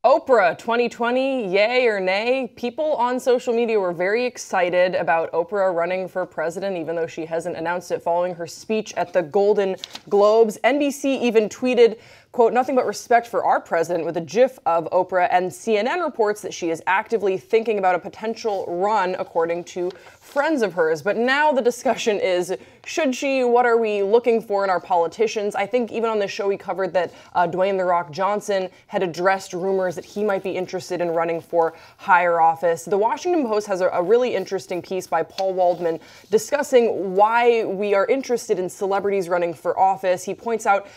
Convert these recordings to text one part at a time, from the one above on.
Oprah 2020, yay or nay? People on social media were very excited about Oprah running for president, even though she hasn't announced it following her speech at the Golden Globes. NBC even tweeted, quote, "Nothing but respect for our president," with a gif of Oprah, and CNN reports that she is actively thinking about a potential run, according to friends of hers. But now the discussion is, should she? What are we looking for in our politicians? I think even on this show we covered that Dwayne "The Rock" Johnson had addressed rumors that he might be interested in running for higher office. The Washington Post has a really interesting piece by Paul Waldman discussing why we are interested in celebrities running for office. He points out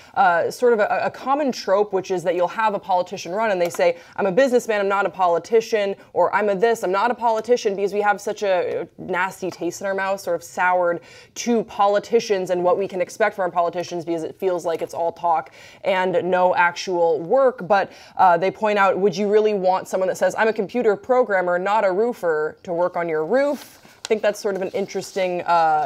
sort of a common trope, which is that you'll have a politician run and they say, "I'm a businessman, I'm not a politician," or "I'm a this, I'm not a politician," because we have such a nasty taste in our mouth, sort of soured to politicians and what we can expect from our politicians, because it feels like it's all talk and no actual work. But they point out, would you really want someone that says, "I'm a computer programmer, not a roofer," to work on your roof? I think that's sort of an interesting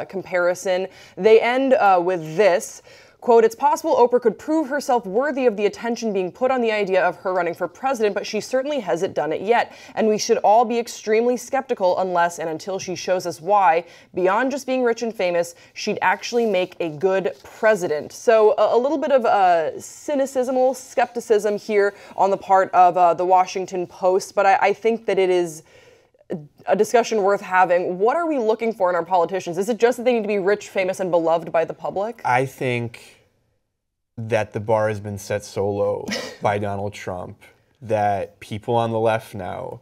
comparison. They end with this. Quote, "It's possible Oprah could prove herself worthy of the attention being put on the idea of her running for president, but she certainly hasn't done it yet. And we should all be extremely skeptical unless and until she shows us why, beyond just being rich and famous, she'd actually make a good president." So a little bit of cynicism, a little skepticism here on the part of the Washington Post, but I think that it is a discussion worth having. What are we looking for in our politicians? Is it just that they need to be rich, famous, and beloved by the public? I think that the bar has been set so low by Donald Trump that people on the left now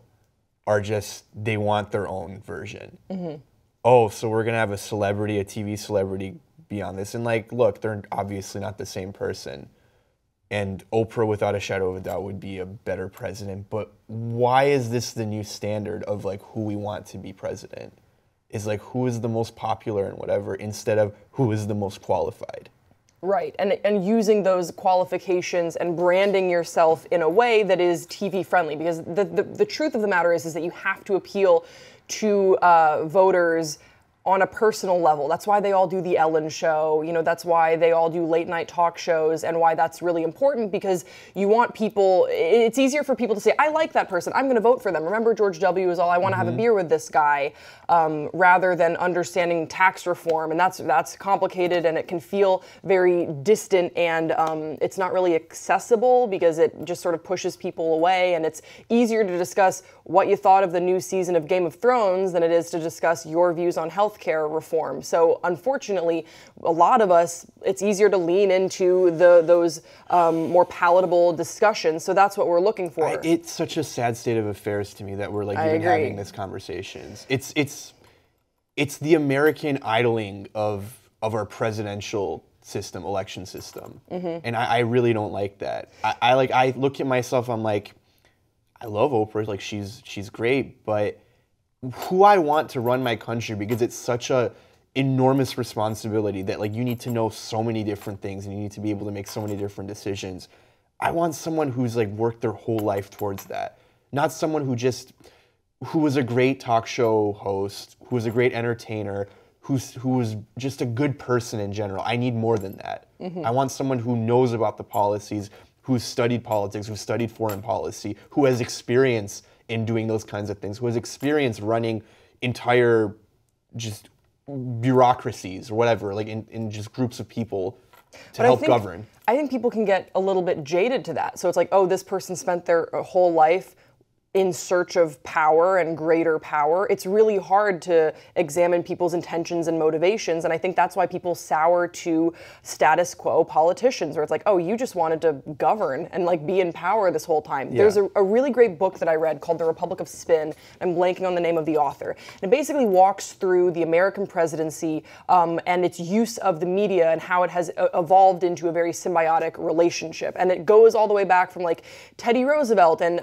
are just, they want their own version. Mm-hmm. Oh, so we're going to have a celebrity, a TV celebrity be on this. And like, look, they're obviously not the same person. And Oprah, without a shadow of a doubt, would be a better president. But why is this the new standard of like who we want to be president? Is like who is the most popular and whatever, instead of who is the most qualified. Right, and using those qualifications and branding yourself in a way that is TV friendly. Because the truth of the matter is that you have to appeal to voters on a personal level. That's why they all do the Ellen show. You know, that's why they all do late night talk shows, and why that's really important, because you want people, it's easier for people to say, "I like that person, I'm going to vote for them." Remember George W. was all, "I want to have a beer with this guy," rather than understanding tax reform. And that's complicated, and it can feel very distant, and it's not really accessible because it just sort of pushes people away. And it's easier to discuss what you thought of the new season of Game of Thrones than it is to discuss your views on healthcare reform. So unfortunately, a lot of us, it's easier to lean into those more palatable discussions. So that's what we're looking for. It's such a sad state of affairs to me that we're like even having these conversations. It's the American idling of our presidential system, election system. Mm-hmm. And I really don't like that. I look at myself, I'm like, I love Oprah, like she's great, but who I want to run my country, because it's such a enormous responsibility that like you need to know so many different things and you need to be able to make so many different decisions. I want someone who's like worked their whole life towards that. Not someone who was a great talk show host, who was a great entertainer, who was just a good person in general. I need more than that. Mm-hmm. I want someone who knows about the policies, who's studied politics, who's studied foreign policy, who has experience in doing those kinds of things, who has experience running entire just bureaucracies or whatever, like in just groups of people to help govern. I think people can get a little bit jaded to that. So it's like, oh, this person spent their whole life in search of power and greater power. It's really hard to examine people's intentions and motivations, and I think that's why people sour to status quo politicians, where it's like, oh, you just wanted to govern and like be in power this whole time. Yeah. There's a really great book that I read called The Republic of Spin. I'm blanking on the name of the author. And it basically walks through the American presidency and its use of the media and how it has evolved into a very symbiotic relationship. And it goes all the way back from like Teddy Roosevelt and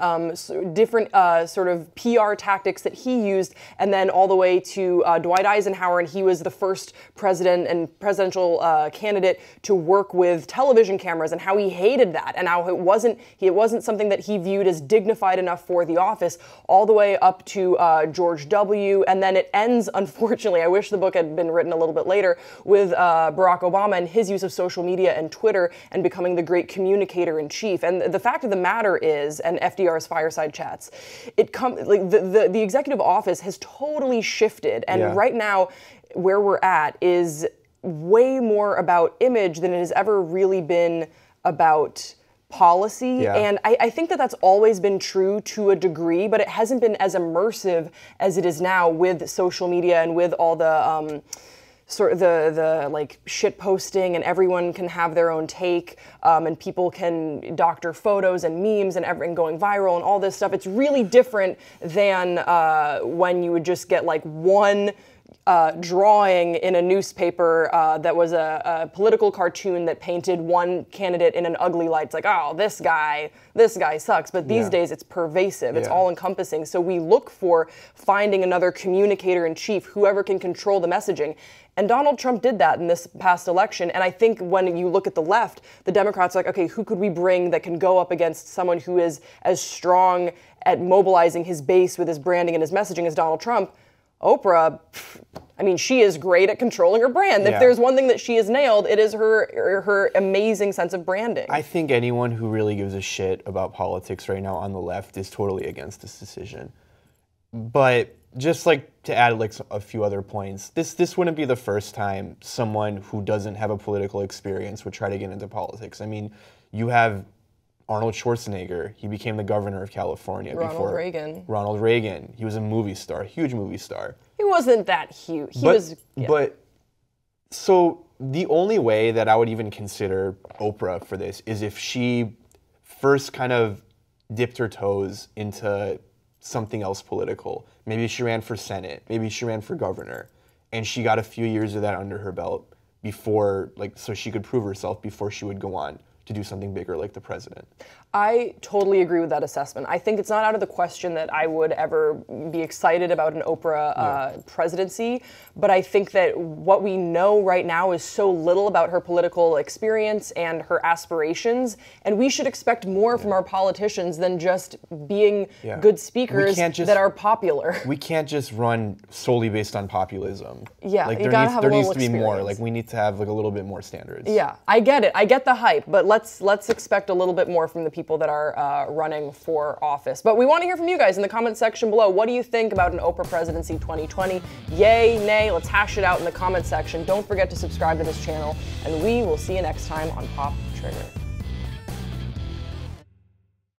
different different sort of PR tactics that he used, and then all the way to Dwight Eisenhower, and he was the first president and presidential candidate to work with television cameras, and how he hated that, and how it wasn't something that he viewed as dignified enough for the office, all the way up to George W. And then it ends, unfortunately, I wish the book had been written a little bit later, with Barack Obama and his use of social media and Twitter and becoming the great communicator in chief. And the fact of the matter is, and FDR's fireside chats, the executive office has totally shifted, and right now where we're at is way more about image than it has ever really been about policy. Yeah. And I think that that's always been true to a degree, but it hasn't been as immersive as it is now with social media and with all the sort of the like shit posting, and everyone can have their own take, and people can doctor photos and memes and going viral and all this stuff. It's really different than when you would just get like one drawing in a newspaper that was a political cartoon that painted one candidate in an ugly light. It's like, oh, this guy sucks. But these days it's pervasive. It's all encompassing. So we look for finding another communicator in chief, whoever can control the messaging. And Donald Trump did that in this past election. And I think when you look at the left, the Democrats are like, okay, who could we bring that can go up against someone who is as strong at mobilizing his base with his branding and his messaging as Donald Trump? Oprah, I mean, she is great at controlling her brand. If there's one thing that she has nailed, it is her amazing sense of branding. I think anyone who really gives a shit about politics right now on the left is totally against this decision. But just like to add like a few other points, this wouldn't be the first time someone who doesn't have a political experience would try to get into politics. I mean, you have Arnold Schwarzenegger. He became the governor of California Ronald Reagan. Ronald Reagan. He was a movie star, huge movie star. He wasn't that huge. But so the only way that I would even consider Oprah for this is if she first kind of dipped her toes into something else political. Maybe she ran for Senate. Maybe she ran for governor. And she got a few years of that under her belt before, like, so she could prove herself before she would go on to do something bigger like the president. I totally agree with that assessment. I think it's not out of the question that I would ever be excited about an Oprah presidency, but I think that what we know right now is so little about her political experience and her aspirations, and we should expect more from our politicians than just being good speakers that are popular. We can't just run solely based on populism. Yeah, like you gotta have a little needs to be experience. more. Like we need to have like a little bit more standards. Yeah, I get it. I get the hype, but let's expect a little bit more from the people that are running for office. But we want to hear from you guys in the comment section below. What do you think about an Oprah presidency 2020? Yay, nay? Let's hash it out in the comment section. Don't forget to subscribe to this channel, and we will see you next time on Pop Trigger.